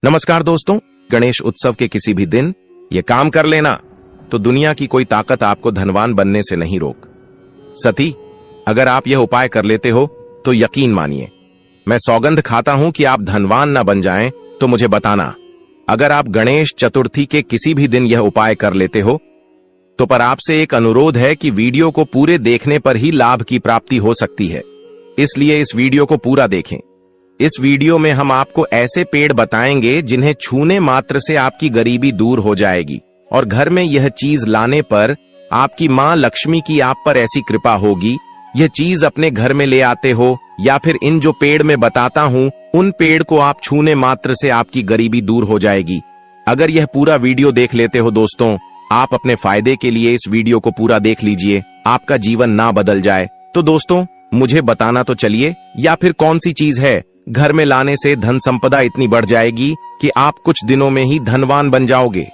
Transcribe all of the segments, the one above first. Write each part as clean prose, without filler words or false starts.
नमस्कार दोस्तों, गणेश उत्सव के किसी भी दिन ये काम कर लेना तो दुनिया की कोई ताकत आपको धनवान बनने से नहीं रोक सती। अगर आप यह उपाय कर लेते हो तो यकीन मानिए, मैं सौगंध खाता हूं कि आप धनवान ना बन जाएं तो मुझे बताना। अगर आप गणेश चतुर्थी के किसी भी दिन यह उपाय कर लेते हो तो पर आपसे एक अनुरोध है कि वीडियो को पूरे देखने पर ही लाभ की प्राप्ति हो सकती है, इसलिए इस वीडियो को पूरा देखें। इस वीडियो में हम आपको ऐसे पेड़ बताएंगे जिन्हें छूने मात्र से आपकी गरीबी दूर हो जाएगी और घर में यह चीज लाने पर आपकी मां लक्ष्मी की आप पर ऐसी कृपा होगी। यह चीज अपने घर में ले आते हो या फिर इन जो पेड़ में बताता हूं उन पेड़ को आप छूने मात्र से आपकी गरीबी दूर हो जाएगी। अगर यह पूरा वीडियो देख लेते हो दोस्तों, आप अपने फायदे के लिए इस वीडियो को पूरा देख लीजिए, आपका जीवन ना बदल जाए। तो दोस्तों मुझे बताना तो चलिए, या फिर कौन सी चीज है घर में लाने से धन संपदा इतनी बढ़ जाएगी कि आप कुछ दिनों में ही धनवान बन जाओगे।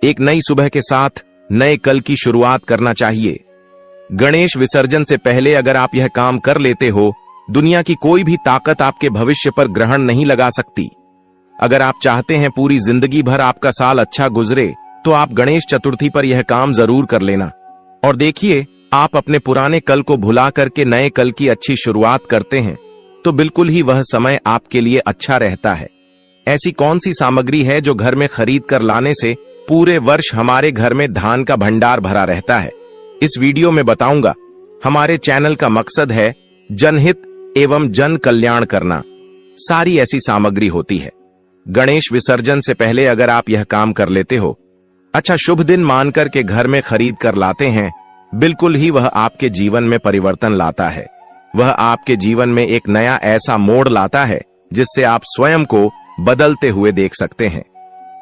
एक नई सुबह के साथ नए कल की शुरुआत करना चाहिए। गणेश विसर्जन से पहले अगर आप यह काम कर लेते हो, दुनिया की कोई भी ताकत आपके भविष्य पर ग्रहण नहीं लगा सकती। अगर आप चाहते हैं पूरी जिंदगी भर आपका साल अच्छा गुजरे तो आप गणेश चतुर्थी पर यह काम जरूर कर लेना और देखिए, आप अपने पुराने कल को भुला करके नए कल की अच्छी शुरुआत करते हैं तो बिल्कुल ही वह समय आपके लिए अच्छा रहता है। ऐसी कौन सी सामग्री है जो घर में खरीद कर लाने से पूरे वर्ष हमारे घर में धान का भंडार भरा रहता है, इस वीडियो में बताऊंगा। हमारे चैनल का मकसद है जनहित एवं जन कल्याण करना। सारी ऐसी सामग्री होती है। गणेश विसर्जन से पहले अगर आप यह काम कर लेते हो, अच्छा शुभ दिन मानकर के घर में खरीद कर लाते हैं, बिल्कुल ही वह आपके जीवन में परिवर्तन लाता है। वह आपके जीवन में एक नया ऐसा मोड़ लाता है जिससे आप स्वयं को बदलते हुए देख सकते हैं।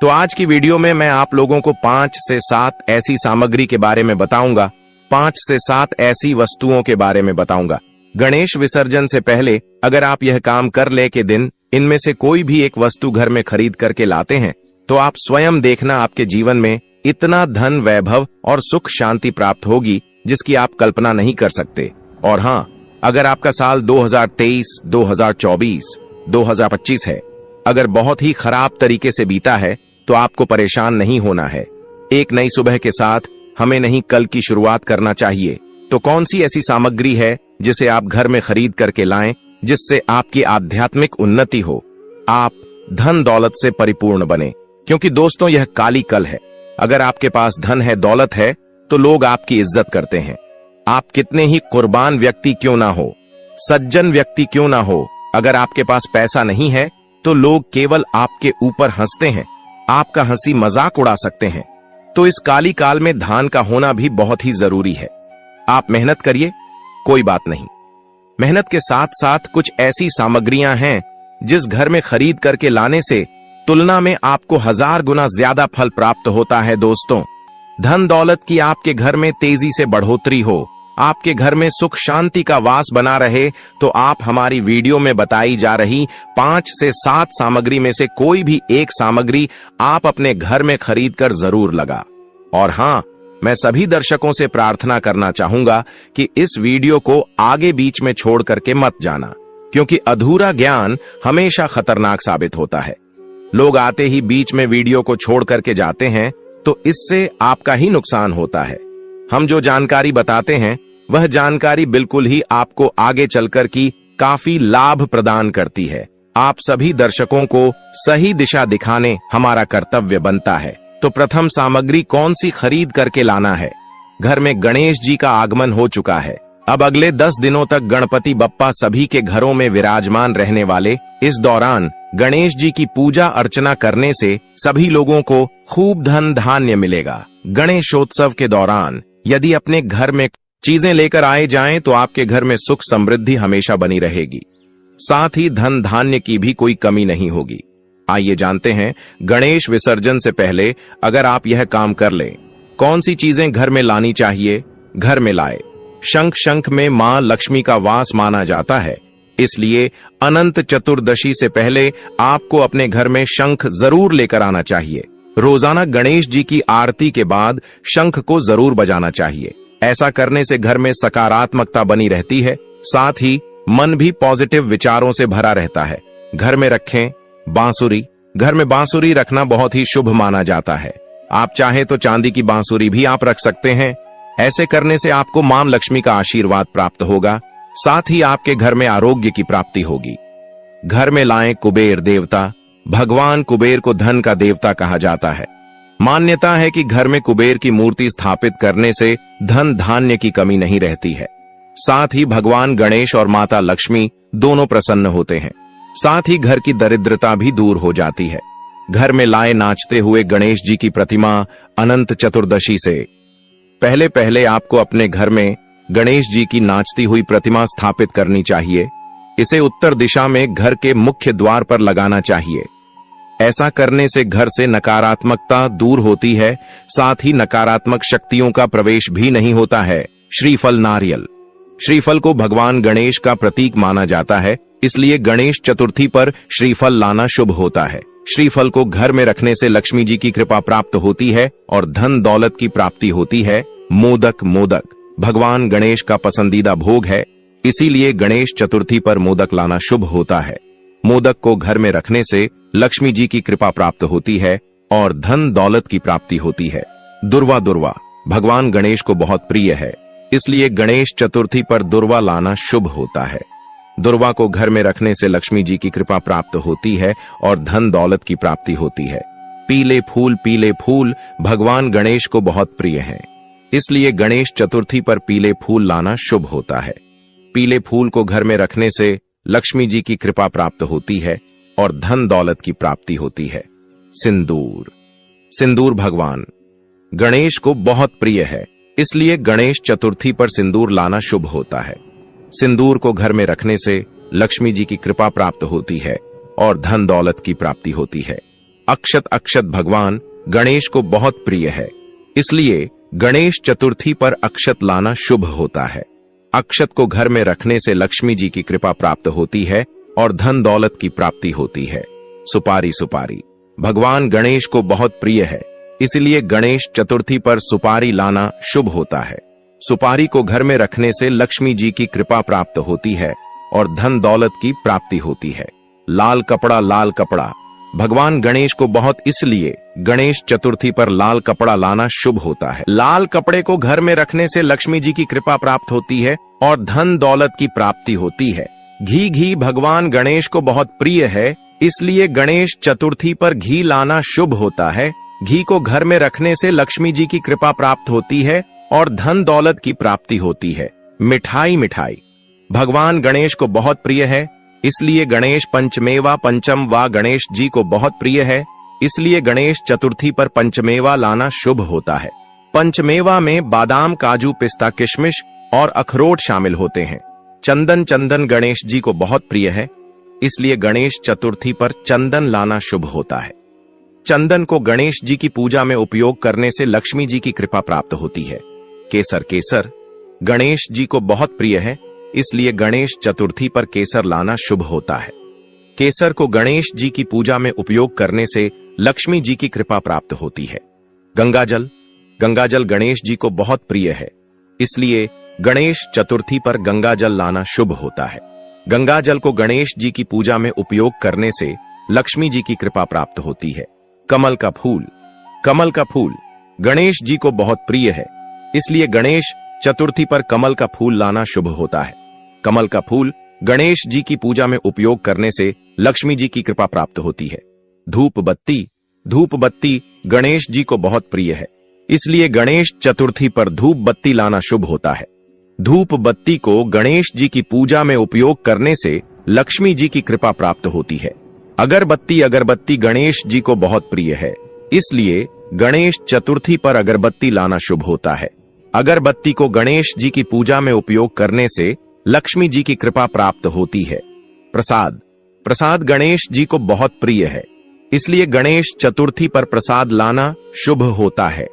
तो आज की वीडियो में मैं आप लोगों को 5 से 7 ऐसी सामग्री के बारे में बताऊंगा, 5 से 7 ऐसी वस्तुओं के बारे में बताऊंगा। गणेश विसर्जन से पहले अगर आप यह काम कर ले के दिन इनमें से कोई भी एक वस्तु घर में खरीद करके लाते हैं तो आप स्वयं देखना आपके जीवन में इतना धन, वैभव और सुख शांति प्राप्त होगी जिसकी आप कल्पना नहीं कर सकते। और हाँ, अगर आपका साल 2023, 2024, 2025 है, अगर बहुत ही खराब तरीके से बीता है तो आपको परेशान नहीं होना है। एक नई सुबह के साथ हमें नहीं कल की शुरुआत करना चाहिए। तो कौन सी ऐसी सामग्री है जिसे आप घर में खरीद करके लाएं जिससे आपकी आध्यात्मिक उन्नति हो, आप धन दौलत से परिपूर्ण बने। क्योंकि दोस्तों यह काली कल है। अगर आपके पास धन है, दौलत है तो लोग आपकी इज्जत करते हैं। आप कितने ही कुर्बान व्यक्ति क्यों ना हो, सज्जन व्यक्ति क्यों ना हो, अगर आपके पास पैसा नहीं है तो लोग केवल आपके ऊपर हंसते हैं, आपका हंसी मजाक उड़ा सकते हैं। तो इस काली काल में धान का होना भी बहुत ही जरूरी है। आप मेहनत करिए, कोई बात नहीं। मेहनत के साथ साथ कुछ ऐसी सामग्रियां हैं जिस घर में खरीद करके लाने से तुलना में आपको 1000 गुना ज्यादा फल प्राप्त होता है। दोस्तों, धन दौलत की आपके घर में तेजी से बढ़ोतरी हो, आपके घर में सुख शांति का वास बना रहे तो आप हमारी वीडियो में बताई जा रही 5 से 7 सामग्री में से कोई भी एक सामग्री आप अपने घर में खरीद कर जरूर लगा। और हाँ, मैं सभी दर्शकों से प्रार्थना करना चाहूंगा कि इस वीडियो को आगे बीच में छोड़ करके मत जाना, क्योंकि अधूरा ज्ञान हमेशा खतरनाक साबित होता है। लोग आते ही बीच में वीडियो को छोड़ करके जाते हैं तो इससे आपका ही नुकसान होता है। हम जो जानकारी बताते हैं वह जानकारी बिल्कुल ही आपको आगे चलकर की काफी लाभ प्रदान करती है। आप सभी दर्शकों को सही दिशा दिखाने हमारा कर्तव्य बनता है। तो प्रथम सामग्री कौन सी खरीद करके लाना है? घर में गणेश जी का आगमन हो चुका है। अब अगले 10 दिनों तक गणपति बप्पा सभी के घरों में विराजमान रहने वाले। इस दौरान गणेश जी की पूजा अर्चना करने से सभी लोगों को खूब धन धान्य मिलेगा। गणेशोत्सव के दौरान यदि अपने घर में चीजें लेकर आए जाएं तो आपके घर में सुख समृद्धि हमेशा बनी रहेगी, साथ ही धन धान्य की भी कोई कमी नहीं होगी। आइए जानते हैं, गणेश विसर्जन से पहले अगर आप यह काम कर लें, कौन सी चीजें घर में लानी चाहिए? घर में लाए शंख में मां लक्ष्मी का वास माना जाता है, इसलिए अनंत चतुर्दशी से पहले आपको अपने घर में शंख जरूर लेकर आना चाहिए। रोजाना गणेश जी की आरती के बाद शंख को जरूर बजाना चाहिए। ऐसा करने से घर में सकारात्मकता बनी रहती है, साथ ही मन भी पॉजिटिव विचारों से भरा रहता है। घर में रखें बांसुरी, घर में बांसुरी रखना बहुत ही शुभ माना जाता है। आप चाहे तो चांदी की बांसुरी भी आप रख सकते हैं। ऐसे करने से आपको मां लक्ष्मी का आशीर्वाद प्राप्त होगा, साथ ही आपके घर में आरोग्य की प्राप्ति होगी। घर में लाएं कुबेर देवता। भगवान कुबेर को धन का देवता कहा जाता है। मान्यता है कि घर में कुबेर की मूर्ति स्थापित करने से धन धान्य की कमी नहीं रहती है। साथ ही भगवान गणेश और माता लक्ष्मी दोनों प्रसन्न होते हैं। साथ ही घर की दरिद्रता भी दूर हो जाती है। घर में लाए नाचते हुए गणेश जी की प्रतिमा अनंत चतुर्दशी से पहले पहले आपको अपने घर में गणेश जी की नाचती हुई प्रतिमा स्थापित करनी चाहिए। इसे उत्तर दिशा में घर के मुख्य द्वार पर लगाना चाहिए। ऐसा करने से घर से नकारात्मकता दूर होती है, साथ ही नकारात्मक शक्तियों का प्रवेश भी नहीं होता है। श्रीफल नारियल। श्रीफल को भगवान गणेश का प्रतीक माना जाता है, इसलिए गणेश चतुर्थी पर श्रीफल लाना शुभ होता है। श्रीफल को घर में रखने से लक्ष्मी जी की कृपा प्राप्त होती है और धन दौलत की प्राप्ति होती है। मोदक। मोदक भगवान गणेश का पसंदीदा भोग है, इसीलिए गणेश चतुर्थी पर मोदक लाना शुभ होता है। मोदक को घर में रखने से लक्ष्मी जी की कृपा प्राप्त होती है और धन दौलत की प्राप्ति होती है। दुर्वा। दुर्वा भगवान गणेश को बहुत प्रिय है, इसलिए गणेश चतुर्थी पर दुर्वा लाना शुभ होता है। दुर्वा को घर में रखने से लक्ष्मी जी की कृपा प्राप्त होती है और धन दौलत की प्राप्ति होती है। पीले फूल। पीले फूल भगवान गणेश को बहुत प्रिय हैं, इसलिए गणेश चतुर्थी पर पीले फूल लाना शुभ होता है। पीले फूल को घर में रखने से लक्ष्मी जी की कृपा प्राप्त होती है और धन दौलत की प्राप्ति होती है। सिंदूर। सिंदूर भगवान गणेश को बहुत प्रिय है, इसलिए गणेश चतुर्थी पर सिंदूर लाना शुभ होता है। सिंदूर को घर में रखने से लक्ष्मी जी की कृपा प्राप्त होती है और धन दौलत की प्राप्ति होती है। अक्षत। अक्षत भगवान गणेश को बहुत प्रिय है, इसलिए गणेश चतुर्थी पर अक्षत लाना शुभ होता है। अक्षत को घर में रखने से लक्ष्मी जी की कृपा प्राप्त होती है और धन दौलत की प्राप्ति होती है। सुपारी। सुपारी भगवान गणेश को बहुत प्रिय है, इसलिए गणेश चतुर्थी पर सुपारी लाना शुभ होता है। सुपारी को घर में रखने से लक्ष्मी जी की कृपा प्राप्त होती है और धन दौलत की प्राप्ति होती है। लाल कपड़ा। लाल कपड़ा भगवान गणेश को बहुत, इसलिए गणेश चतुर्थी पर लाल कपड़ा लाना शुभ होता है। लाल कपड़े को घर में रखने से लक्ष्मी जी की कृपा प्राप्त होती है और धन दौलत की प्राप्ति होती है। घी। घी भगवान गणेश को बहुत प्रिय है, इसलिए गणेश चतुर्थी पर घी लाना शुभ होता है। घी को घर में रखने से लक्ष्मी जी की कृपा प्राप्त होती है और धन दौलत की प्राप्ति होती है। मिठाई। मिठाई भगवान गणेश को बहुत प्रिय है, इसलिए गणेश पंचमेवा। पंचमवा गणेश जी को बहुत प्रिय है, इसलिए गणेश चतुर्थी पर पंचमेवा लाना शुभ होता है। पंचमेवा में बादाम, काजू, पिस्ता, किशमिश और अखरोट शामिल होते हैं। चंदन। चंदन गणेश जी को बहुत प्रिय है, इसलिए गणेश चतुर्थी पर चंदन लाना शुभ होता है। चंदन को गणेश जी की पूजा में उपयोग करने से लक्ष्मी जी की कृपा प्राप्त होती है। केसर। केसर गणेश जी को बहुत प्रिय है, इसलिए गणेश चतुर्थी पर केसर लाना शुभ होता है। केसर को गणेश जी की पूजा में उपयोग करने से लक्ष्मी जी की कृपा प्राप्त होती है। गंगाजल। गंगाजल गणेश जी को बहुत प्रिय है, इसलिए गणेश चतुर्थी पर गंगाजल लाना शुभ होता है। गंगाजल को गणेश जी की पूजा में उपयोग करने से लक्ष्मी जी की कृपा प्राप्त होती है। कमल का फूल। कमल का फूल गणेश जी को बहुत प्रिय है, इसलिए गणेश चतुर्थी पर कमल का फूल लाना शुभ होता है। कमल का फूल गणेश जी की पूजा में उपयोग करने से लक्ष्मी जी की कृपा प्राप्त होती है। धूप बत्ती। धूप बत्ती गणेश जी को बहुत प्रिय है, इसलिए गणेश चतुर्थी पर धूप बत्ती लाना शुभ होता है। धूप बत्ती को गणेश जी की पूजा में उपयोग करने से लक्ष्मी जी की कृपा प्राप्त होती है। अगरबत्ती। अगरबत्ती गणेश जी को बहुत प्रिय है, इसलिए गणेश चतुर्थी पर अगरबत्ती लाना शुभ होता है। अगरबत्ती को गणेश जी की पूजा में उपयोग करने से लक्ष्मी जी की कृपा प्राप्त होती है। प्रसाद। प्रसाद गणेश जी को बहुत प्रिय है, इसलिए गणेश चतुर्थी पर प्रसाद लाना शुभ होता है।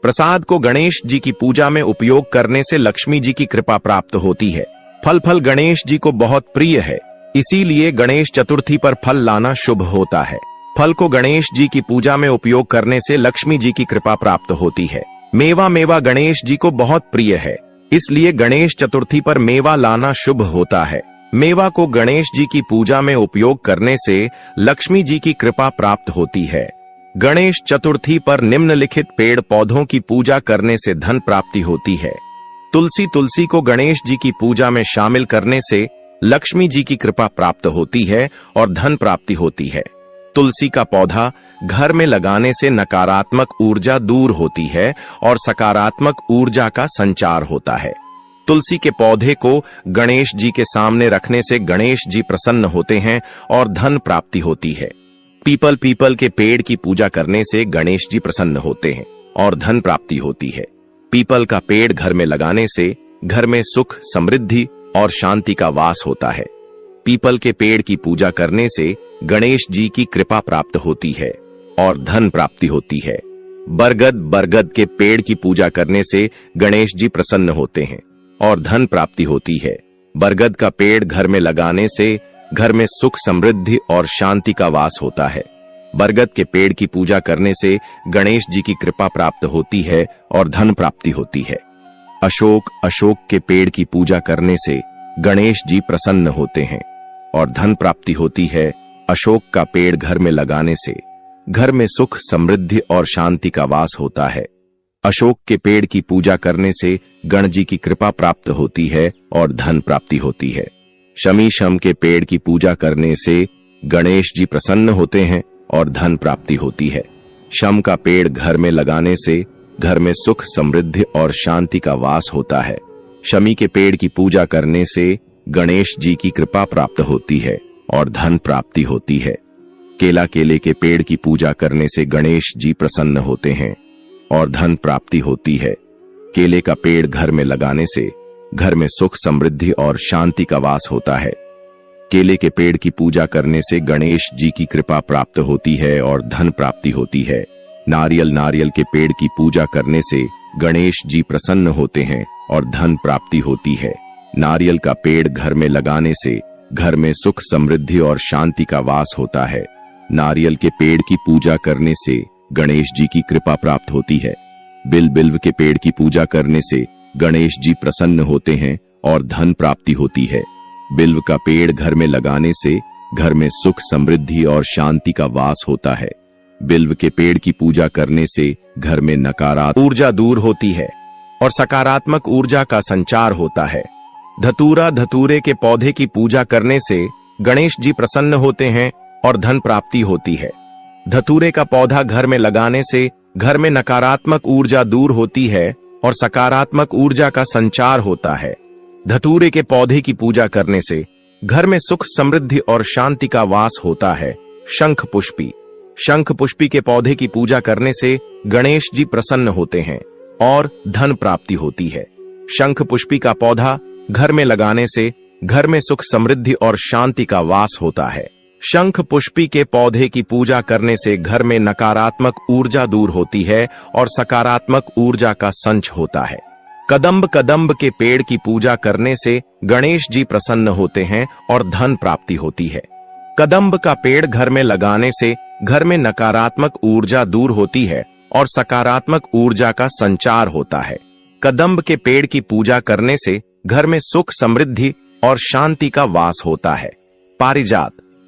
प्रसाद को गणेश जी की पूजा में उपयोग करने से लक्ष्मी जी की कृपा प्राप्त होती है। फल। फल गणेश जी को बहुत प्रिय है, इसीलिए गणेश चतुर्थी पर फल लाना शुभ होता है। फल को गणेश जी की पूजा में उपयोग करने से लक्ष्मी जी की कृपा प्राप्त होती है। मेवा। मेवा गणेश जी को बहुत प्रिय है, इसलिए गणेश चतुर्थी पर मेवा लाना शुभ होता है। मेवा को गणेश जी की पूजा में उपयोग करने से लक्ष्मी जी की कृपा प्राप्त होती है। गणेश चतुर्थी पर निम्नलिखित पेड़ पौधों की पूजा करने से धन प्राप्ति होती है। तुलसी को गणेश जी की पूजा में शामिल करने से लक्ष्मी जी की कृपा प्राप्त होती है और धन प्राप्ति होती है। तुलसी का पौधा घर में लगाने से नकारात्मक ऊर्जा दूर होती है और सकारात्मक ऊर्जा का संचार होता है। तुलसी के पौधे को गणेश जी के सामने रखने से गणेश जी प्रसन्न होते हैं और धन प्राप्ति होती है। पीपल के पेड़ की पूजा करने से गणेश जी प्रसन्न होते हैं और धन प्राप्ति होती है। पीपल का पेड़ घर में लगाने से घर में सुख, समृद्धि और शांति का वास होता है। पीपल के पेड़ की पूजा करने से गणेश जी की कृपा प्राप्त होती है और धन प्राप्ति होती है। बरगद के पेड़ की पूजा करने से गणेश जी प्रसन्न होते हैं और धन प्राप्ति होती है। बरगद का पेड़ घर में लगाने से घर में सुख, समृद्धि और शांति का वास होता है। बरगद के पेड़ की पूजा करने से गणेश जी की कृपा प्राप्त होती है और धन प्राप्ति होती है। अशोक के पेड़ की पूजा करने से गणेश जी प्रसन्न होते हैं और धन प्राप्ति होती है। अशोक का पेड़ घर में लगाने से घर में सुख, समृद्धि और शांति का वास होता है। अशोक के पेड़ की पूजा करने से गण जी की कृपा प्राप्त होती है और धन प्राप्ति होती है। शमी के पेड़ की पूजा करने से गणेश जी प्रसन्न होते हैं और धन प्राप्ति होती है। शम का पेड़ घर में लगाने से घर में सुख, समृद्धि और शांति का वास होता है। शमी के पेड़ की पूजा करने से गणेश जी की कृपा प्राप्त होती है और धन प्राप्ति होती है। केले के पेड़ की पूजा करने से गणेश जी प्रसन्न होते हैं और धन प्राप्ति होती है। केले का पेड़ घर में लगाने से घर में सुख, समृद्धि और शांति का वास होता है। केले के पेड़ की पूजा करने से गणेश जी की कृपा प्राप्त होती है और धन प्राप्ति होती है। नारियल के पेड़ की पूजा करने से गणेश जी प्रसन्न होते हैं और धन प्राप्ति होती है। नारियल का पेड़ घर में लगाने से घर में सुख, समृद्धि और शांति का वास होता है। नारियल के पेड़ की पूजा करने से गणेश जी की कृपा प्राप्त होती है। बिल्व के पेड़ की पूजा करने से गणेश जी प्रसन्न होते हैं और धन प्राप्ति होती है। बिल्व का पेड़ घर में लगाने से घर में सुख, समृद्धि और शांति का वास होता है। बिल्व के पेड़ की पूजा करने से घर में नकारात्मक ऊर्जा दूर होती है और सकारात्मक ऊर्जा का संचार होता है। धतूरे के पौधे की पूजा करने से गणेश जी प्रसन्न होते हैं और धन प्राप्ति होती है। धतूरे का पौधा घर में लगाने से घर में नकारात्मक ऊर्जा दूर होती है और सकारात्मक ऊर्जा का संचार होता है। धतूरे के पौधे की पूजा करने से घर में सुख, समृद्धि और शांति का वास होता है। शंख पुष्पी के पौधे की पूजा करने से गणेश जी प्रसन्न होते हैं और धन प्राप्ति होती है। शंख पुष्पी का पौधा घर में लगाने से घर में सुख, समृद्धि और शांति का वास होता है। शंख पुष्पी के पौधे की पूजा करने से घर में नकारात्मक ऊर्जा दूर होती है और सकारात्मक ऊर्जा का संच होता है। कदम्ब के पेड़ की पूजा करने से गणेश जी प्रसन्न होते हैं और धन प्राप्ति होती है। कदम्ब का पेड़ घर में लगाने से घर में नकारात्मक ऊर्जा दूर होती है और सकारात्मक ऊर्जा का संचार होता है। कदम्ब के पेड़ की पूजा करने से घर में सुख, समृद्धि और शांति का वास होता है।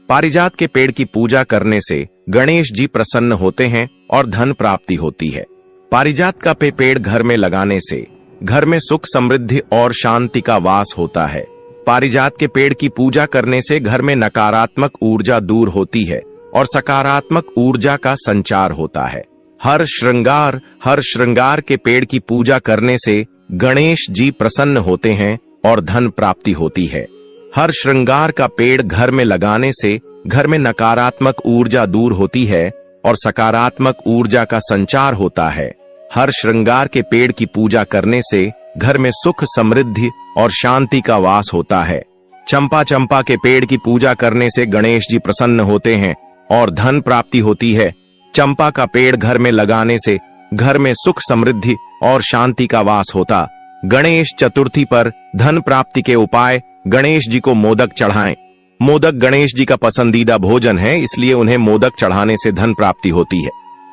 पारिजात के पेड़ की पूजा करने से गणेश जी प्रसन्न होते हैं और धन प्राप्ति होती है। पारिजात का पेड़ घर में लगाने से घर में सुख, समृद्धि और शांति का वास होता है। पारिजात के पेड़ की पूजा करने से घर में नकारात्मक ऊर्जा दूर होती है और सकारात्मक ऊर्जा का संचार होता है। हर श्रृंगार के पेड़ की पूजा करने से गणेश जी प्रसन्न होते हैं और धन प्राप्ति होती है। हर श्रृंगार का पेड़ घर में लगाने से घर में नकारात्मक ऊर्जा दूर होती है और सकारात्मक ऊर्जा का संचार होता है। हर श्रृंगार के पेड़ की पूजा करने से घर में सुख, समृद्धि और शांति का वास होता है। चंपा के पेड़ की पूजा करने से गणेश जी प्रसन्न होते हैं और धन प्राप्ति होती है। चंपा का पेड़ घर में लगाने से घर में सुख, समृद्धि और शांति का वास होता। गणेश चतुर्थी पर धन प्राप्ति के उपाय: गणेश जी को मोदक चढ़ाएं। मोदक गणेश जी का पसंदीदा भोजन है, इसलिए उन्हें मोदक चढ़ाने से धन प्राप्ति होती है।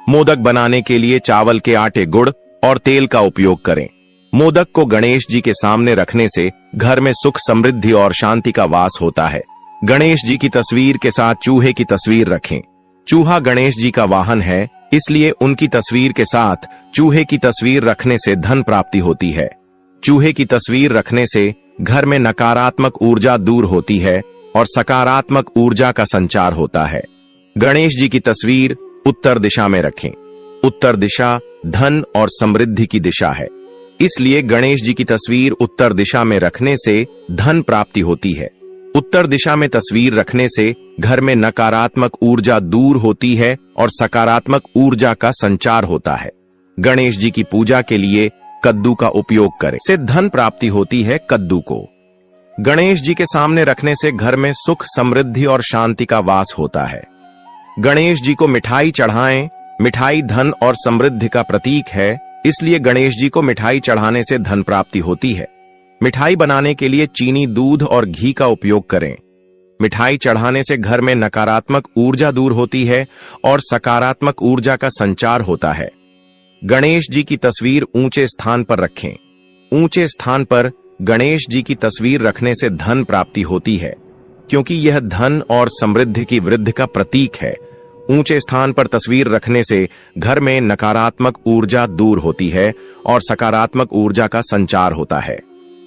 मोदक बनाने के लिए चावल के आटे, गुड़ और तेल का उपयोग करें। मोदक को गणेश जी के सामने रखने से घर में सुख समृद्धि और शांति का वास होता है। गणेश जी की तस्वीर के साथ चूहे की तस्वीर रखें। चूहा गणेश जी का वाहन है, इसलिए उनकी तस्वीर के साथ चूहे की तस्वीर रखने से धन प्राप्ति होती है। चूहे की तस्वीर रखने से घर में नकारात्मक ऊर्जा दूर होती है और सकारात्मक ऊर्जा का संचार होता है। गणेश जी की तस्वीर उत्तर दिशा में रखें। उत्तर दिशा धन और समृद्धि की दिशा है, इसलिए गणेश जी की तस्वीर उत्तर दिशा में रखने से धन प्राप्ति होती है। उत्तर दिशा में तस्वीर रखने से घर में नकारात्मक ऊर्जा दूर होती है और सकारात्मक ऊर्जा का संचार होता है। गणेश जी की पूजा के लिए कद्दू का उपयोग करें, से धन प्राप्ति होती है। कद्दू को गणेश जी के सामने रखने से घर में सुख समृद्धि और शांति का वास होता है। गणेश जी को मिठाई चढ़ाएं। मिठाई धन और समृद्धि का प्रतीक है, इसलिए गणेश जी को मिठाई चढ़ाने से धन प्राप्ति होती है। मिठाई बनाने के लिए चीनी, दूध और घी का उपयोग करें। मिठाई चढ़ाने से घर में नकारात्मक ऊर्जा दूर होती है और सकारात्मक ऊर्जा का संचार होता है। गणेश जी की तस्वीर ऊंचे स्थान पर रखें। ऊंचे स्थान पर गणेश जी की तस्वीर रखने से धन प्राप्ति होती है, क्योंकि यह धन और समृद्धि की वृद्धि का प्रतीक है। ऊंचे स्थान पर तस्वीर रखने से घर में नकारात्मक ऊर्जा दूर होती है और सकारात्मक ऊर्जा का संचार होता है।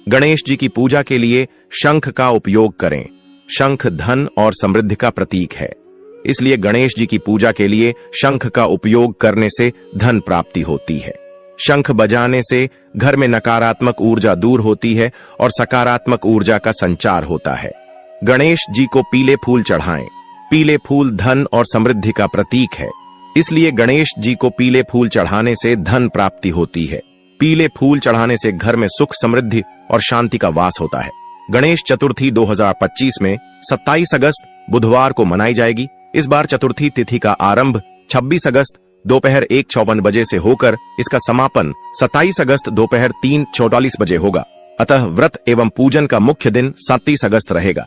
गणेश जी की पूजा के लिए शंख का उपयोग करें। शंख धन और समृद्धि का प्रतीक है, इसलिए गणेश जी की पूजा के लिए शंख का उपयोग करने से धन प्राप्ति होती है। शंख बजाने से घर में नकारात्मक ऊर्जा दूर होती है और सकारात्मक ऊर्जा का संचार होता है। गणेश जी को पीले फूल चढ़ाएं। पीले फूल धन और समृद्धि का प्रतीक है, इसलिए गणेश जी को पीले फूल चढ़ाने से धन प्राप्ति होती है। पीले फूल चढ़ाने से घर में सुख समृद्धि और शांति का वास होता है। गणेश चतुर्थी 2025 में 27 अगस्त बुधवार को मनाई जाएगी। इस बार चतुर्थी तिथि का आरंभ 26 अगस्त दोपहर 1:54 बजे से होकर इसका समापन 27 अगस्त दोपहर 3:44 बजे होगा। अतः व्रत एवं पूजन का मुख्य दिन 27 अगस्त रहेगा।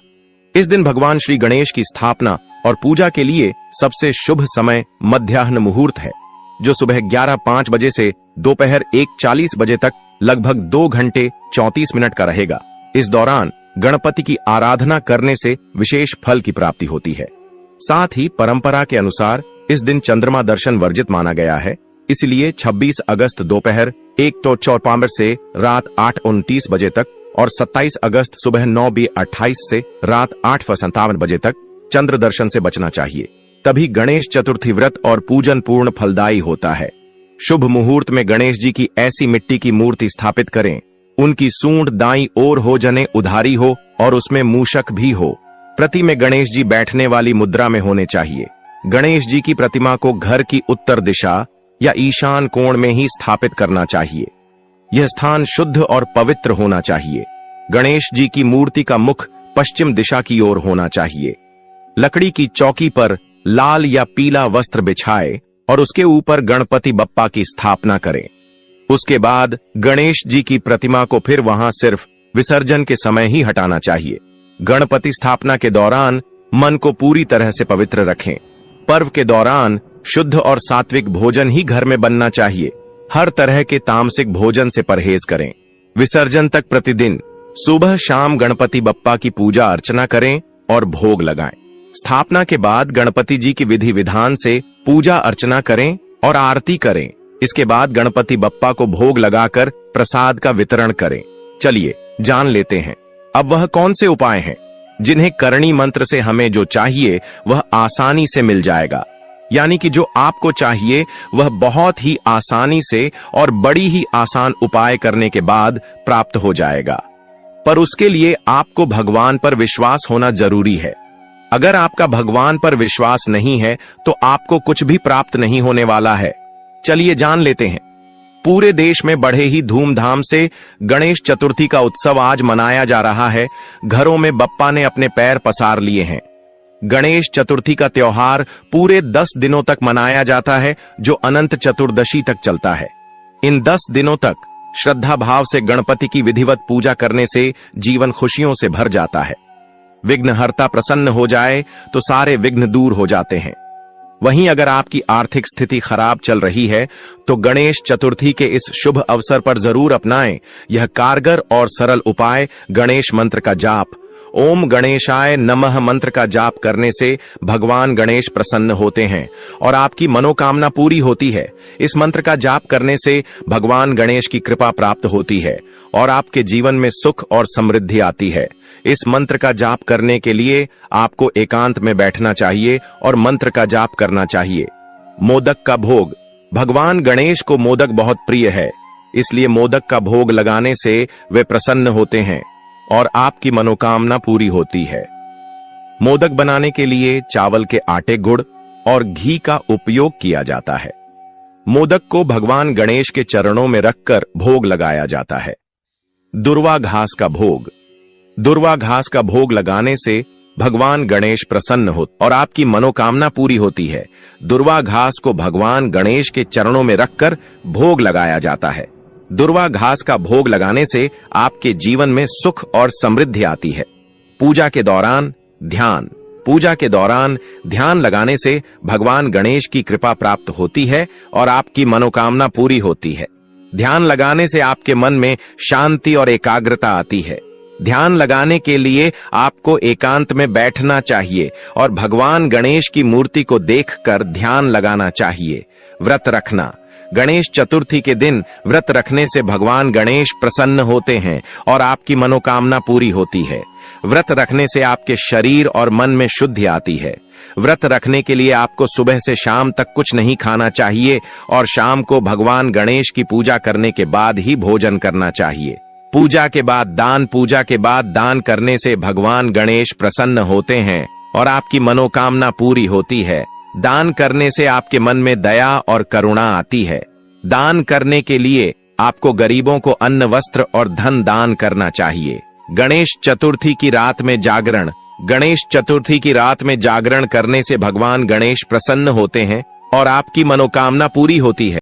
इस दिन भगवान श्री गणेश की स्थापना और पूजा के लिए सबसे शुभ समय मध्याह्न मुहूर्त है, जो सुबह 11:05 बजे से दोपहर 1:40 बजे तक लगभग 2 घंटे 34 मिनट का रहेगा। इस दौरान गणपति की आराधना करने से विशेष फल की प्राप्ति होती है। साथ ही परंपरा के अनुसार इस दिन चंद्रमा दर्शन वर्जित माना गया है, इसलिए 26 अगस्त दोपहर 1:54 से रात 8:29 बजे तक और 27 अगस्त सुबह 9:28 से रात 8:57 बजे तक चंद्र दर्शन से बचना चाहिए। तभी गणेश चतुर्थी व्रत और पूजन पूर्ण फलदायी होता है। शुभ मुहूर्त में गणेश जी की ऐसी मिट्टी की मूर्ति स्थापित करें, उनकी सूंड दाईं ओर हो, जने उधारी हो और उसमें मूषक भी हो। प्रति में गणेश जी बैठने वाली मुद्रा में होने चाहिए। गणेश जी की प्रतिमा को घर की उत्तर दिशा या ईशान कोण में ही स्थापित करना चाहिए। यह स्थान शुद्ध और पवित्र होना चाहिए। गणेश जी की मूर्ति का मुख पश्चिम दिशा की ओर होना चाहिए। लकड़ी की चौकी पर लाल या पीला वस्त्र बिछाए और उसके ऊपर गणपति बप्पा की स्थापना करें। उसके बाद गणेश जी की प्रतिमा को फिर वहां सिर्फ विसर्जन के समय ही हटाना चाहिए। गणपति स्थापना के दौरान मन को पूरी तरह से पवित्र रखें। पर्व के दौरान शुद्ध और सात्विक भोजन ही घर में बनना चाहिए। हर तरह के तामसिक भोजन से परहेज करें। विसर्जन तक प्रतिदिन सुबह शाम गणपति बप्पा की पूजा अर्चना करें और भोग लगाएं। स्थापना के बाद गणपति जी की विधि विधान से पूजा अर्चना करें और आरती करें। इसके बाद गणपति बप्पा को भोग लगाकर प्रसाद का वितरण करें। चलिए जान लेते हैं अब वह कौन से उपाय हैं जिन्हें करणी मंत्र से हमें जो चाहिए वह आसानी से मिल जाएगा। यानी कि जो आपको चाहिए वह बहुत ही आसानी से और बड़ी ही आसान उपाय करने के बाद प्राप्त हो जाएगा। पर उसके लिए आपको भगवान पर विश्वास होना जरूरी है। अगर आपका भगवान पर विश्वास नहीं है तो आपको कुछ भी प्राप्त नहीं होने वाला है। चलिए जान लेते हैं। पूरे देश में बड़े ही धूमधाम से गणेश चतुर्थी का उत्सव आज मनाया जा रहा है। घरों में बप्पा ने अपने पैर पसार लिए हैं। गणेश चतुर्थी का त्योहार पूरे 10 दिनों तक मनाया जाता है, जो अनंत चतुर्दशी तक चलता है। इन 10 दिनों तक श्रद्धा भाव से गणपति की विधिवत पूजा करने से जीवन खुशियों से भर जाता है। विघ्नहर्ता प्रसन्न हो जाए तो सारे विघ्न दूर हो जाते हैं। वहीं अगर आपकी आर्थिक स्थिति खराब चल रही है तो गणेश चतुर्थी के इस शुभ अवसर पर जरूर अपनाएं यह कारगर और सरल उपाय गणेश मंत्र का जाप। ओम गणेशाय नमः मंत्र का जाप करने से भगवान गणेश प्रसन्न होते हैं और आपकी मनोकामना पूरी होती है। इस मंत्र का जाप करने से भगवान गणेश की कृपा प्राप्त होती है और आपके जीवन में सुख और समृद्धि आती है। इस मंत्र का जाप करने के लिए आपको एकांत में बैठना चाहिए और मंत्र का जाप करना चाहिए। मोदक का भोग। भगवान गणेश को मोदक बहुत प्रिय है, इसलिए मोदक का भोग लगाने से वे प्रसन्न होते हैं और आपकी मनोकामना पूरी होती है। मोदक बनाने के लिए चावल के आटे, गुड़ और घी का उपयोग किया जाता है। मोदक को भगवान गणेश के चरणों में रखकर भोग लगाया जाता है। दुर्वा घास का भोग। दुर्वा घास का भोग लगाने से भगवान गणेश प्रसन्न होते और आपकी मनोकामना पूरी होती है। दुर्वा घास को भगवान गणेश के चरणों में रखकर भोग लगाया जाता है। दुर्वा घास का भोग लगाने से आपके जीवन में सुख और समृद्धि आती है। पूजा के दौरान ध्यान। पूजा के दौरान ध्यान लगाने से भगवान गणेश की कृपा प्राप्त होती है और आपकी मनोकामना पूरी होती है। ध्यान लगाने से आपके मन में शांति और एकाग्रता आती है। ध्यान लगाने के लिए आपको एकांत में बैठना चाहिए और भगवान गणेश की मूर्ति को देखकर ध्यान लगाना चाहिए। व्रत रखना। गणेश चतुर्थी के दिन व्रत रखने से भगवान गणेश प्रसन्न होते हैं और आपकी मनोकामना पूरी होती है। व्रत रखने से आपके शरीर और मन में शुद्धि आती है। व्रत रखने के लिए आपको सुबह से शाम तक कुछ नहीं खाना चाहिए और शाम को भगवान गणेश की पूजा करने के बाद ही भोजन करना चाहिए। पूजा के बाद दान। पूजा के बाद दान करने से भगवान गणेश प्रसन्न होते हैं और आपकी मनोकामना पूरी होती है। दान करने से आपके मन में दया और करुणा आती है। दान करने के लिए आपको गरीबों को अन्न, वस्त्र और धन दान करना चाहिए। गणेश चतुर्थी की रात में जागरण। गणेश चतुर्थी की रात में जागरण करने से भगवान गणेश प्रसन्न होते हैं और आपकी मनोकामना पूरी होती है।